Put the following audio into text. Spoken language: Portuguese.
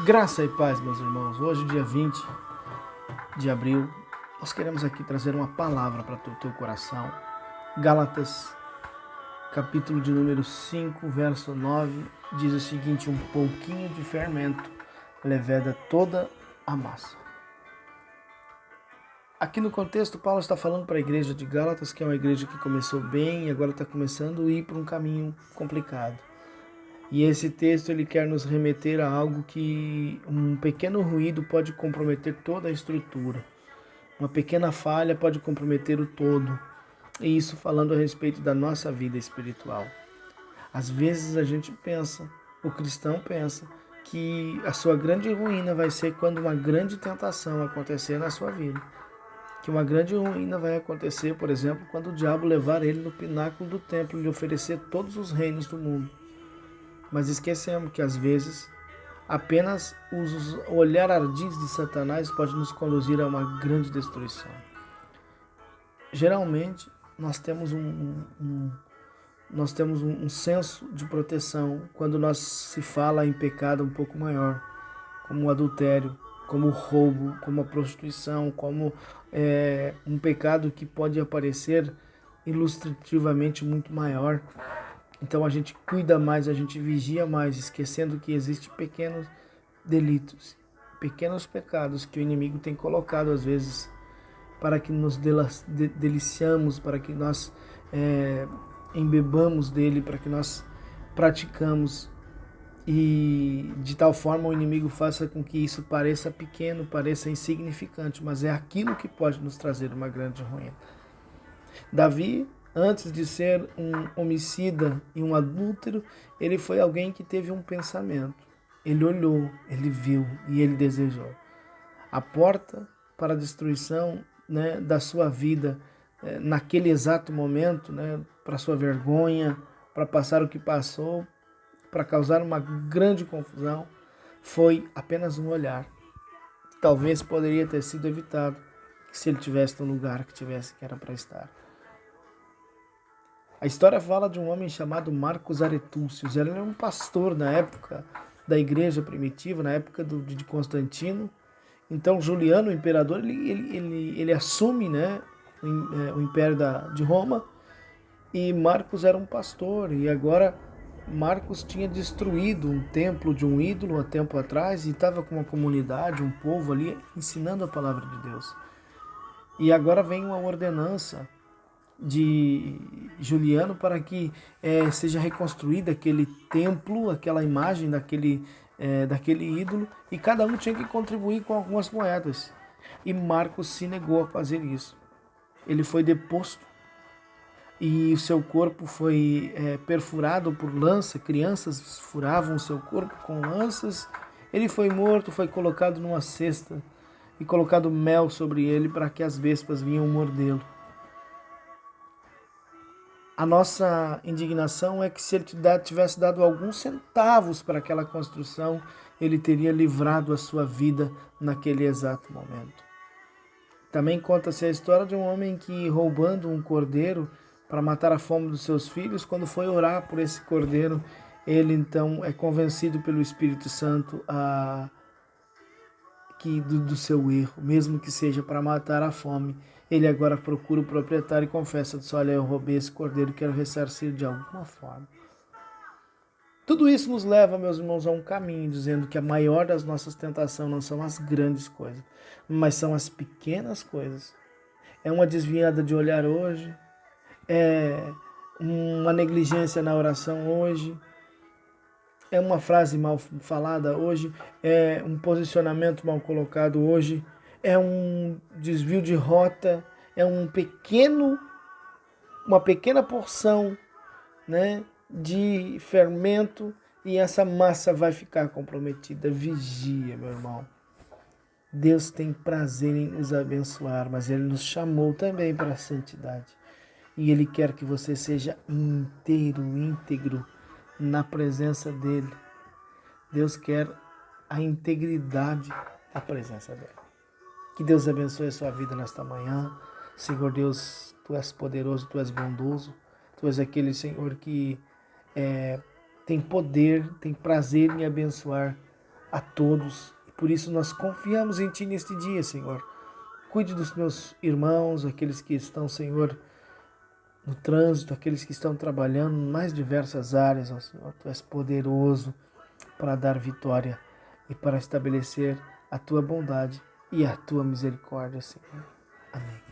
Graça e paz, meus irmãos. Hoje, dia 20 de abril, nós queremos aqui trazer uma palavra para o teu coração. Gálatas, capítulo de número 5, verso 9, diz o seguinte: um pouquinho de fermento leveda toda a massa. Aqui no contexto, Paulo está falando para a igreja de Gálatas, que é uma igreja que começou bem e agora está começando a ir para um caminho complicado. E esse texto ele quer nos remeter a algo que um pequeno ruído pode comprometer toda a estrutura. Uma pequena falha pode comprometer o todo. E isso falando a respeito da nossa vida espiritual. Às vezes a gente pensa, o cristão pensa, que a sua grande ruína vai ser quando uma grande tentação acontecer na sua vida. Que uma grande ruína vai acontecer, por exemplo, quando o diabo levar ele no pináculo do templo e lhe oferecer todos os reinos do mundo. Mas esquecemos que às vezes apenas o olhar ardis de Satanás pode nos conduzir a uma grande destruição. Geralmente nós temos um senso de proteção quando nós se fala em pecado um pouco maior, como o adultério, como o roubo, como a prostituição, como um pecado que pode aparecer ilustrativamente muito maior. Então a gente cuida mais, a gente vigia mais, esquecendo que existem pequenos delitos, pequenos pecados que o inimigo tem colocado às vezes para que nos deliciamos, para que nós embebamos dele, para que nós praticamos, e de tal forma o inimigo faça com que isso pareça pequeno, pareça insignificante, mas é aquilo que pode nos trazer uma grande ruína. Davi, antes de ser um homicida e um adúltero, ele foi alguém que teve um pensamento. Ele olhou, ele viu e ele desejou. A porta para a destruição, da sua vida, naquele exato momento, para sua vergonha, para passar o que passou, para causar uma grande confusão, foi apenas um olhar. Talvez poderia ter sido evitado se ele tivesse no lugar que era para estar. A história fala de um homem chamado Marcos Aretúcios. Ele era um pastor na época da igreja primitiva, na época de Constantino. Então Juliano, o imperador, ele assume o império de Roma, e Marcos era um pastor. E agora Marcos tinha destruído um templo de um ídolo há tempo atrás e estava com uma comunidade, um povo ali, ensinando a palavra de Deus. E agora vem uma ordenança de Juliano para que seja reconstruída aquele templo, aquela imagem daquele ídolo, e cada um tinha que contribuir com algumas moedas. E Marcos se negou a fazer isso. Ele foi deposto e o seu corpo foi perfurado por lança. Crianças furavam o seu corpo com lanças. Ele foi morto, foi colocado numa cesta e colocado mel sobre ele para que as vespas vinham mordê-lo. A nossa indignação é que se ele tivesse dado alguns centavos para aquela construção, ele teria livrado a sua vida naquele exato momento. Também conta-se a história de um homem que, roubando um cordeiro para matar a fome dos seus filhos, quando foi orar por esse cordeiro, ele então é convencido pelo Espírito Santo do seu erro, mesmo que seja para matar a fome. Ele agora procura o proprietário e confessa: olha, eu roubei esse cordeiro, quero ressarcir de alguma forma. Tudo isso nos leva, meus irmãos, a um caminho, dizendo que a maior das nossas tentações não são as grandes coisas, mas são as pequenas coisas. É uma desviada de olhar hoje, é uma negligência na oração hoje, é uma frase mal falada hoje, é um posicionamento mal colocado hoje, é um desvio de rota, é uma pequena porção, de fermento, e essa massa vai ficar comprometida. Vigia, meu irmão. Deus tem prazer em nos abençoar, mas Ele nos chamou também para a santidade. E Ele quer que você seja íntegro na presença dEle. Deus quer a integridade da presença dEle. Que Deus abençoe a sua vida nesta manhã. Senhor Deus, Tu és poderoso, Tu és bondoso. Tu és aquele, Senhor, que tem poder, tem prazer em abençoar a todos. E por isso nós confiamos em Ti neste dia, Senhor. Cuide dos meus irmãos, aqueles que estão, Senhor, no trânsito, aqueles que estão trabalhando em mais diversas áreas, ó Senhor. Tu és poderoso para dar vitória e para estabelecer a Tua bondade e a Tua misericórdia, Senhor. Amém.